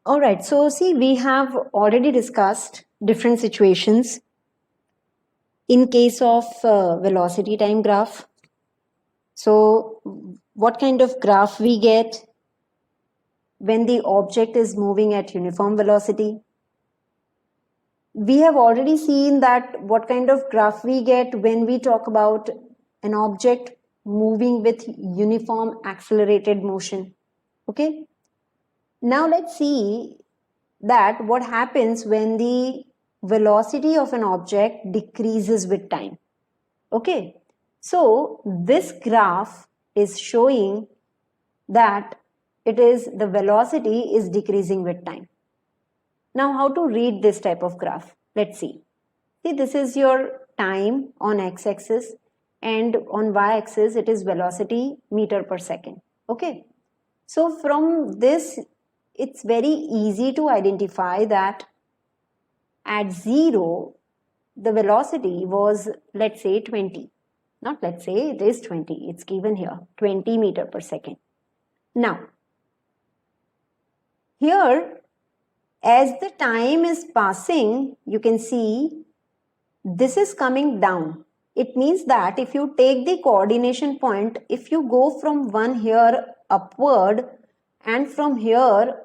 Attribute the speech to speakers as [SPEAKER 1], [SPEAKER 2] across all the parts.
[SPEAKER 1] All right, so see, we have already discussed different situations in case of velocity time graph. So what kind of graph we get when the object is moving at uniform velocity? We have already seen that what kind of graph we get when we talk about an object moving with uniform accelerated motion. Okay. Now let's see that what happens when the velocity of an object decreases with time. Okay. So this graph is showing that the velocity is decreasing with time. Now, how to read this type of graph? Let's see. See, this is your time on x-axis, and on y-axis it is velocity meter per second. Okay. So from this, it's very easy to identify that at 0, the velocity was, let's say, 20. Not let's say, it is 20. It's given here, 20 meter per second. Now, here, as the time is passing, you can see this is coming down. It means that if you take the coordination point, if you go from one here upward and from here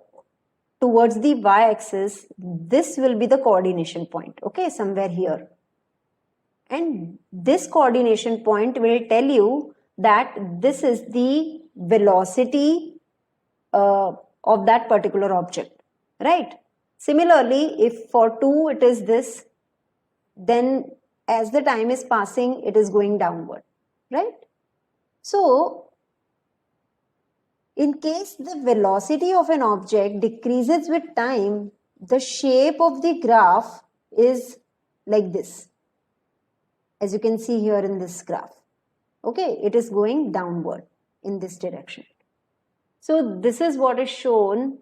[SPEAKER 1] towards the y-axis, this will be the coordination point, okay, somewhere here. And this coordination point will tell you that this is the velocity of that particular object, right? Similarly, if for 2 it is this, then as the time is passing, it is going downward, right? So, in case the velocity of an object decreases with time, the shape of the graph is like this, as you can see here in this graph. Okay, it is going downward in this direction. So this is what is shown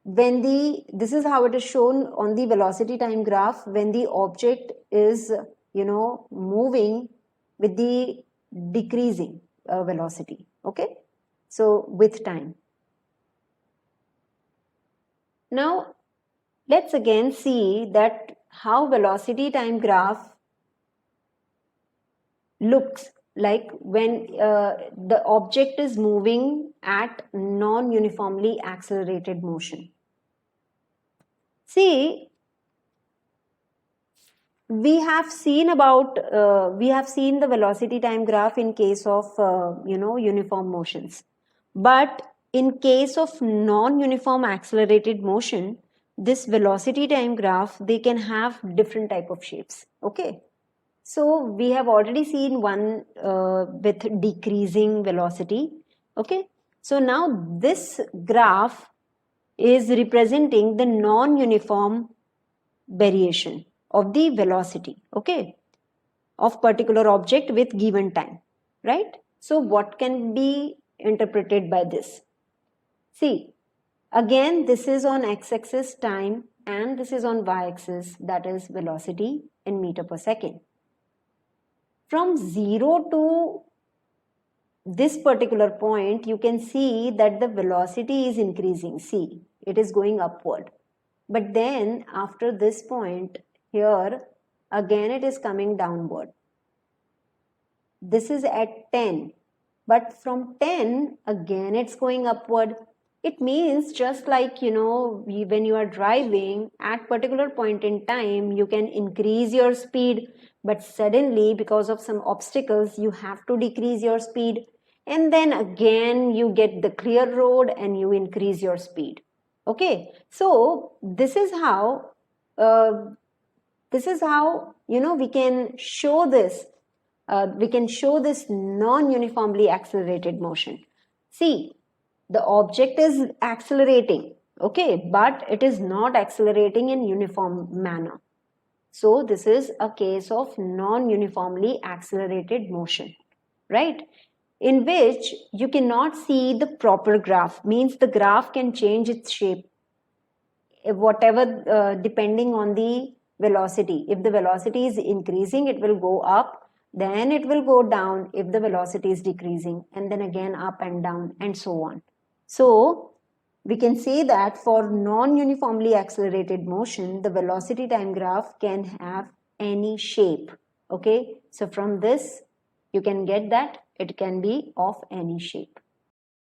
[SPEAKER 1] when this is how it is shown on the velocity time graph when the object is, moving with the decreasing velocity. Okay, so with time. Now let's again see that how velocity time graph looks like when the object is moving at non-uniformly accelerated motion. See, we have seen the velocity time graph in case of uniform motions, but in case of non-uniform accelerated motion, this velocity time graph, they can have different type of shapes. Okay, so we have already seen one with decreasing velocity. Okay, so now this graph is representing the non-uniform variation of the velocity, okay, of particular object with given time, right? So what can be interpreted by this? See, again, this is on x-axis time and this is on y-axis, that is velocity in meter per second. From 0 to this particular point, you can see that the velocity is increasing. See, it is going upward. But then after this point here, again it is coming downward. This is at 10. But from 10, again it's going upward. It means just like, when you are driving at particular point in time, you can increase your speed, but suddenly because of some obstacles, you have to decrease your speed. And then again, you get the clear road and you increase your speed. Okay, so this is how, we can show this. We can show this non-uniformly accelerated motion. See, the object is accelerating, okay, but it is not accelerating in uniform manner. So this is a case of non-uniformly accelerated motion, right? In which you cannot see the proper graph, means the graph can change its shape, whatever, depending on the velocity. If the velocity is increasing, it will go up, then it will go down if the velocity is decreasing, and then again up and down and so on. So we can say that for non-uniformly accelerated motion, the velocity time graph can have any shape. Okay, so from this you can get that it can be of any shape.